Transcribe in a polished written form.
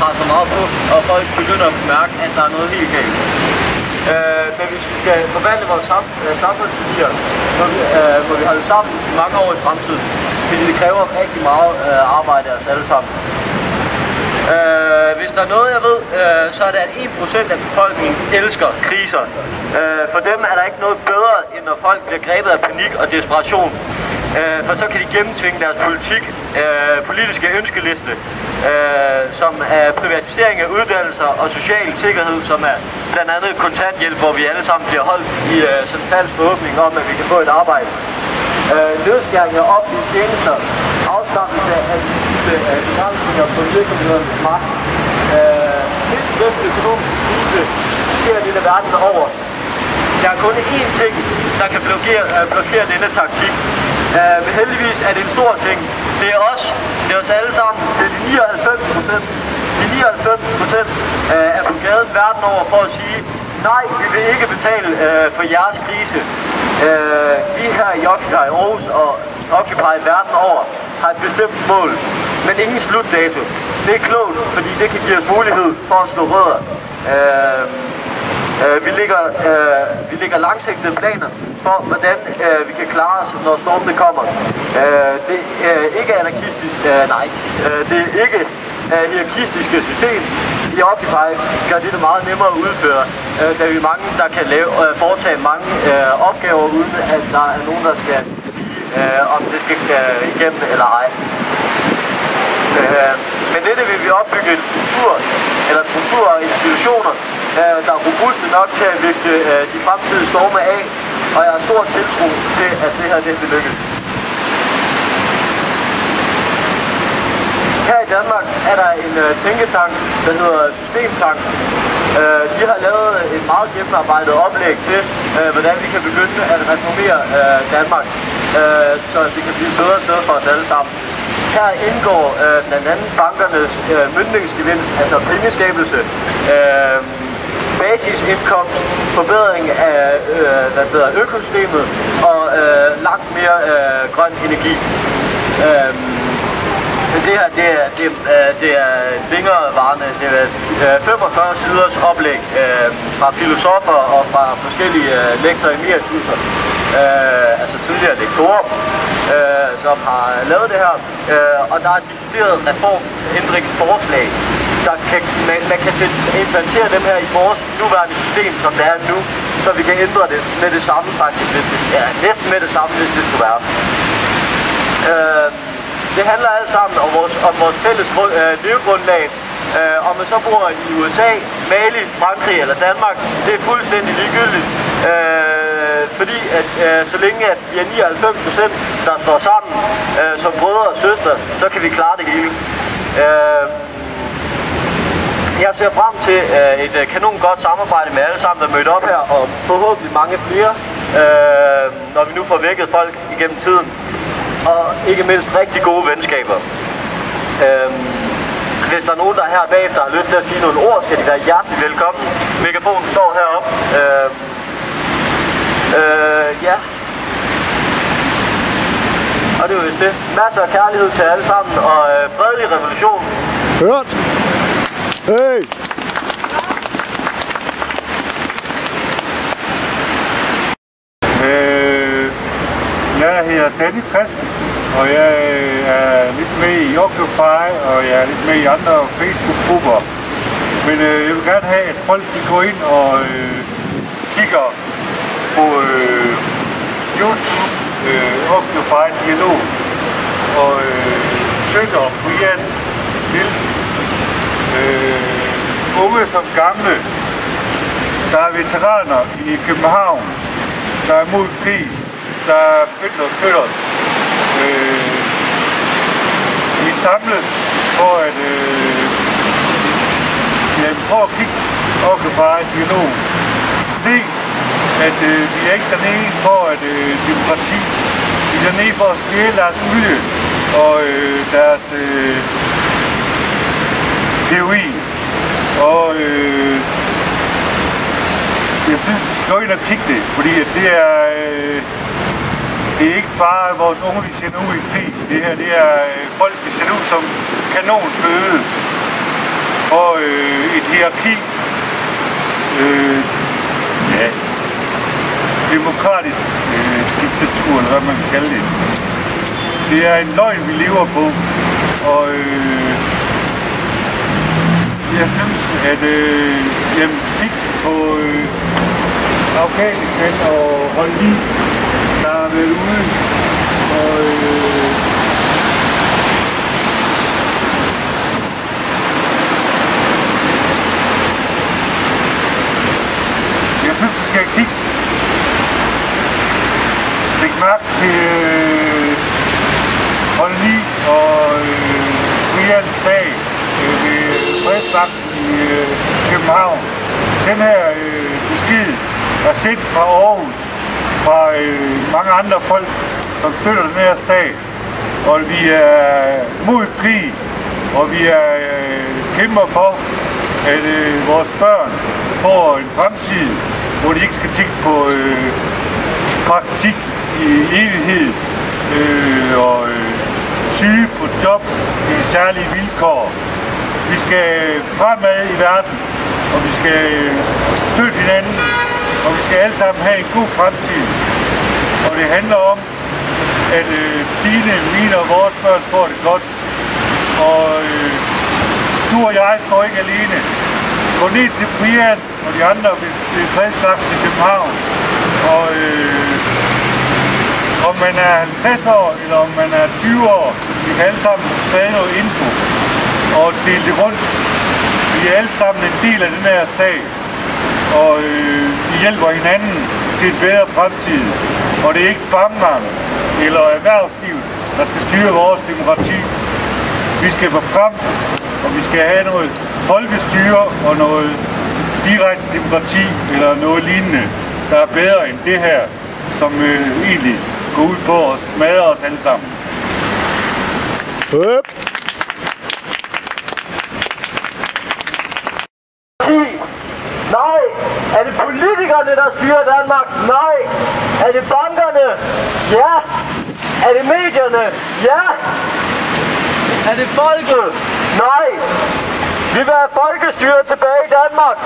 presser meget på, og folk begynder at mærke, at der er noget helt galt. Men hvis vi skal forvandle vores samfundsværdier, må vi holde sammen i mange år i fremtiden, fordi det kræver rigtig meget arbejde af os alle sammen. Hvis der er noget, jeg ved, så er det, at 1% af befolkningen elsker kriser. For dem er der ikke noget bedre, end når folk bliver grebet af panik og desperation. For så kan de gennemtvinge deres politiske ønskeliste, som er privatisering af uddannelser og social sikkerhed, som er blandt andet kontanthjælp, hvor vi alle sammen bliver holdt i sådan en falsk forhåbning om, at vi kan få et arbejde. Nedskæring af offentlige tjenester, afskaffelse af begrænsninger på virksomhedernes magt. Helt bedste økonomisk krise sker hele verden over. Der er kun én ting, der kan blokere denne taktik. Men heldigvis er det en stor ting. Det er os. Det er os alle sammen. Det er de 99%. De 99% er på gaden verden over for at sige, nej, vi vil ikke betale for jeres krise. Vi her i Occupy Aarhus og Occupy verden over har et bestemt mål, men ingen slutdato. Det er klogt, fordi det kan give os mulighed for at slå rødder. Vi lægger langsigtede planer for, hvordan vi kan klare os, når stormene kommer. Det er ikke anarkistisk, det er ikke hierarkistiske system. I Occupy gør det meget nemmere at udføre, da vi er mange, der kan foretage mange opgaver, uden at der er nogen, der skal sige, om det skal igennem eller ej. Men dette vil vi opbygge en struktur og institutioner, der er robuste nok til at vægte de fremtidige storme af, og jeg har stor tiltro til, at det her vil lykkes. Her i Danmark er der en tænketank, der hedder Systemtank. De har lavet et meget gennemarbejdet oplæg til, hvordan vi kan begynde at reformere Danmark, så det kan blive et bedre sted for os alle sammen. Her indgår blandt andet bankernes møntningsgevinst, altså pengeskabelse, basisindkomst, forbedring af økosystemet og langt mere grøn energi. Det her det er længerevarende. Det er 45 siders oplæg fra filosofer og fra forskellige lektorer i emeritusser, altså tidligere lektorer, som har lavet det her. Og der er decideret reformændringsforslag. Man kan implementere dem her i vores nuværende system, som det er nu, så vi kan ændre det med det samme faktisk, næsten med det samme, hvis det skulle være. Det handler alt sammen om vores fælles levegrundlag. Om man så bor i USA, Mali, Frankrig eller Danmark, det er fuldstændig ligegyldigt. Fordi at så længe at vi er 99%, der står sammen som brødre og søstre, så kan vi klare det hele. Jeg ser frem til et kanon godt samarbejde med alle sammen, der mødte op her, og forhåbentlig mange flere, når vi nu får vækket folk igennem tiden. Og ikke mindst rigtig gode venskaber. Hvis der er nogen, der her bagefter har lyst til at sige nogle ord, skal de være hjertelig velkommen. Megafonen står heroppe. Ja. Og det er jo vist det. Masser af kærlighed til alle sammen, og fredelig revolution. Hørt! Hey! Jeg hedder Danny Christensen, og jeg er lidt med i Occupy, og jeg er lidt med i andre Facebook-grupper. Men jeg vil gerne have, at folk går ind og kigger på YouTube, Occupy Dialog, og støtter Brian Nielsen. Unge som gamle, der er veteraner i København, der er mod krig, der er begyndt at støtte os. Vi samles for at prøve at kigge Occupy Dialog. Se, at vi er ikke dernede for et demokrati. Vi er dernede for at stjæle deres olie og deres heroin. Og jeg synes, vi skal gå ind og kigge det, fordi at det er ikke bare vores unge, vi sender ud i krig. Det her det er folk, vi sender ud som kanonføde. for et hierarki. Ja, demokratisk diktatur, eller hvad man kan kalde det. Det er en løgn, vi lever på, og jeg synes, at kig på Afghanistan og holde lige, der har været ude, og jeg synes, du skal kigge. Læg mærke til Holni og Brians sag ved fredsvagten i København. Den her besked er sendt fra Aarhus, fra mange andre folk, som støtter den her sag. Og vi er mod krig, og vi er kæmper for, at vores børn får en fremtid, hvor de ikke skal tænke på praktik i evighed og syge på job i særlige vilkår. Vi skal fremad i verden, og vi skal støtte hinanden, og vi skal alle sammen have en god fremtid. Og det handler om, at mine og vores børn får det godt. Og du og jeg står ikke alene. Gå ned til Brian og de andre, hvis det er fredsvagten i København. Og om man er 50 år, eller om man er 20 år, vi kan alle sammen sprede noget info og dele det rundt. Vi er alle sammen en del af den her sag, og vi hjælper hinanden til en bedre fremtid. Og det er ikke bankerne eller erhvervslivet, der skal styre vores demokrati. Vi skal få frem, og vi skal have noget folkestyre og noget direkte demokrati eller noget lignende, der er bedre end det her, som egentlig går ud på at smadre os alle sammen. Nej. Er det politikerne, der styrer Danmark? Nej. Er det bankerne? Ja. Er det medierne? Ja. Er det folket? Nej. Vi vil have folkestyre tilbage i Danmark.